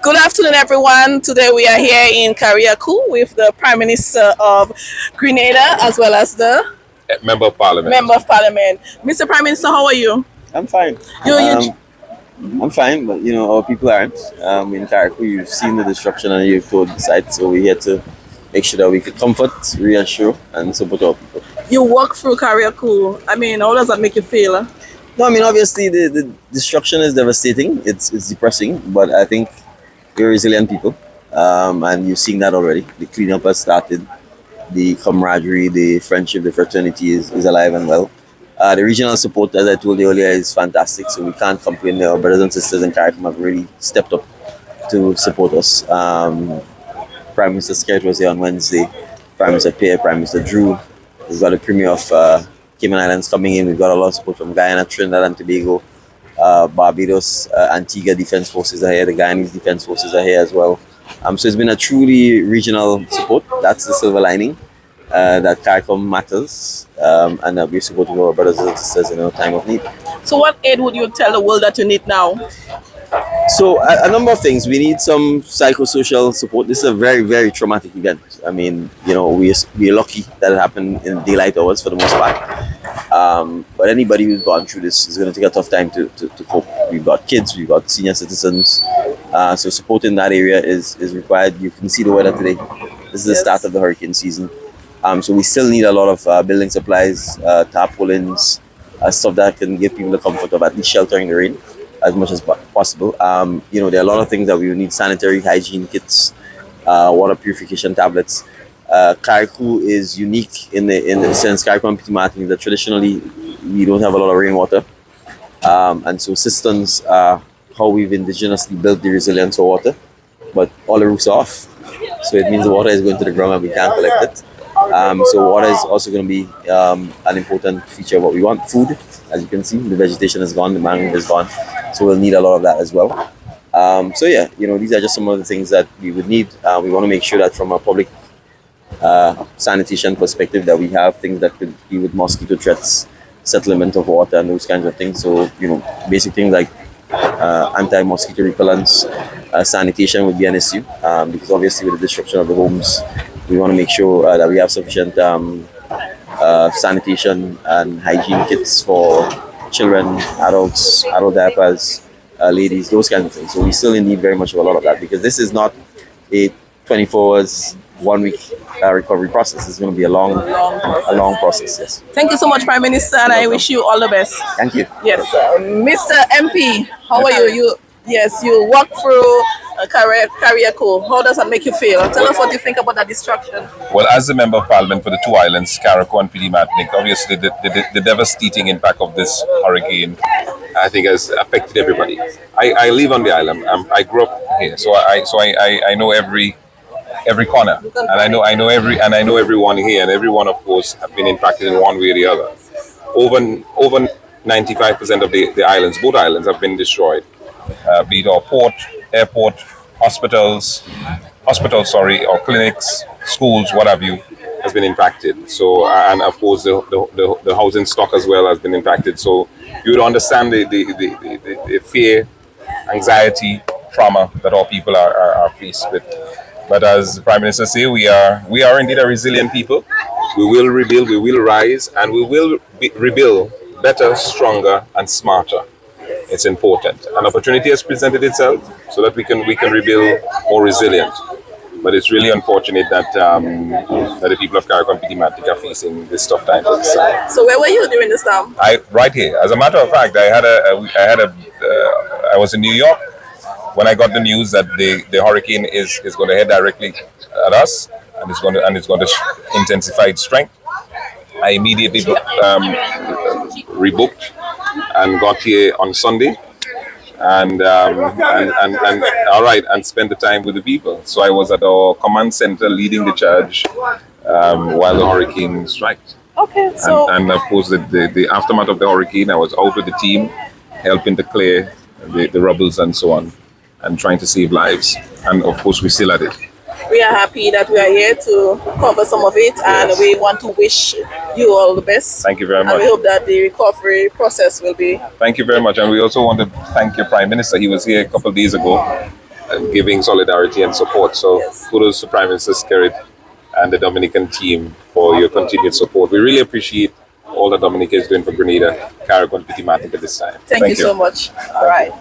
Good afternoon, everyone. Today we are here in Carriacou with the Prime Minister of Grenada as well as the Member of Parliament. Member of Parliament. Mr. Prime Minister, how are you? I'm fine. You I'm fine, but our people aren't. In Carriacou, you've seen the destruction and you've toured the site, so we're here to make sure that we can comfort, reassure, and support our people. you walk through Carriacou. I mean, how does that make you feel? No, I mean, obviously, the destruction is devastating. It's depressing, but I think we're resilient people, and you've seen that already. The cleanup has started. The camaraderie, the friendship, the fraternity is alive and well. The regional support, as I told you earlier, is fantastic, so we can't complain. Our brothers and sisters in Carriacou have really stepped up to support us. Prime Minister Skerrit was here on Wednesday. Prime Minister Pierre, Prime Minister Drew. We've got the Premier of Cayman Islands coming in. We've got a lot of support from Guyana, Trinidad and Tobago, Barbados, Antigua Defence Forces are here. The Guyanese Defence Forces are here as well. So it's been a truly regional support. That's the silver lining. That CARICOM matters, and that we're supporting our brothers and sisters in a time of need. So what aid would you tell the world that you need now? So a number of things. We need some psychosocial support. This is a very, very traumatic event. I mean, we're lucky that it happened in daylight hours for the most part. But anybody who's gone through this is going to take a tough time to cope. We've got kids, we've got senior citizens. So support in that area is required. You can see the weather today. This is the start of the hurricane season. So we still need a lot of building supplies, tarpaulins, stuff that can give people the comfort of at least sheltering the rain as much as possible. There are a lot of things that we will need: sanitary hygiene kits, water purification tablets. Carriacou is unique in the sense, Carriacou and Petit Martin, that traditionally we don't have a lot of rainwater. And so cisterns are how we've indigenously built the resilience of water, but all the roofs are off. So it means the water is going to the ground and we can't collect it. So water is also going to be an important feature of what we want. Food, as you can see, the vegetation is gone, the mangrove is gone. So we'll need a lot of that as well. These are just some of the things that we would need. We want to make sure that from a public sanitation perspective that we have things that could deal with mosquito threats, settlement of water and those kinds of things. So, basic things like anti-mosquito repellents, sanitation would be an issue because obviously with the destruction of the homes, we want to make sure that we have sufficient sanitation and hygiene kits for children, adults, adult diapers, ladies, those kinds of things. So we still need very much of a lot of that because this is not a 24 hours, 1 week recovery process. It's going to be a long process. Yes. Thank you so much, Prime Minister, and I wish you all the best. Thank you. Yes, Mr. MP, how are you? You walk through Carriacou. How does that make you feel? Tell us what you think about that destruction. Well, as the Member of Parliament for the two islands, Carriacou and Petit Martin, obviously the devastating impact of this hurricane, I think, has affected everybody. I live on the island. I grew up here, so I know every corner, and I know everyone here, and everyone, of course, have been impacted in one way or the other. Over 95% of the islands, both islands, have been destroyed. Be it our port, airport, hospitals, or clinics, schools, what have you, has been impacted. So, and of course, the housing stock as well has been impacted. So, you would understand the fear, anxiety, trauma that our people are faced with. But as the Prime Minister say, we are indeed a resilient people. We will rebuild, we will rise, and we will rebuild better, stronger, and smarter. It's important. An opportunity has presented itself so that we can rebuild more resilient. But it's really unfortunate that the people of Carriacou and Petit Martin are facing this tough time. So where were you during this time? Right here. As a matter of fact, I was in New York when I got the news that the hurricane is going to head directly at us and it's going to intensify its strength. I immediately rebooked and got here on Sunday, and spent the time with the people. So I was at our command center leading the charge while the hurricane struck. Okay, so and of course the aftermath of the hurricane, I was out with the team, helping to clear the rubbles and so on, and trying to save lives. And of course we're still at it. we are happy that we are here to cover some of it, and Yes. we want to wish you all the best. Thank you very And much. we hope that the recovery process will be. Thank you very much. And we also want to thank your Prime Minister. He was here a couple of days ago giving solidarity and support. So Yes. kudos to Prime Minister Skerrit and the Dominican team for your continued support. We really appreciate all that Dominica is doing for Grenada, Carriacou, and Petit Martin at this time. Thank you so much. All right.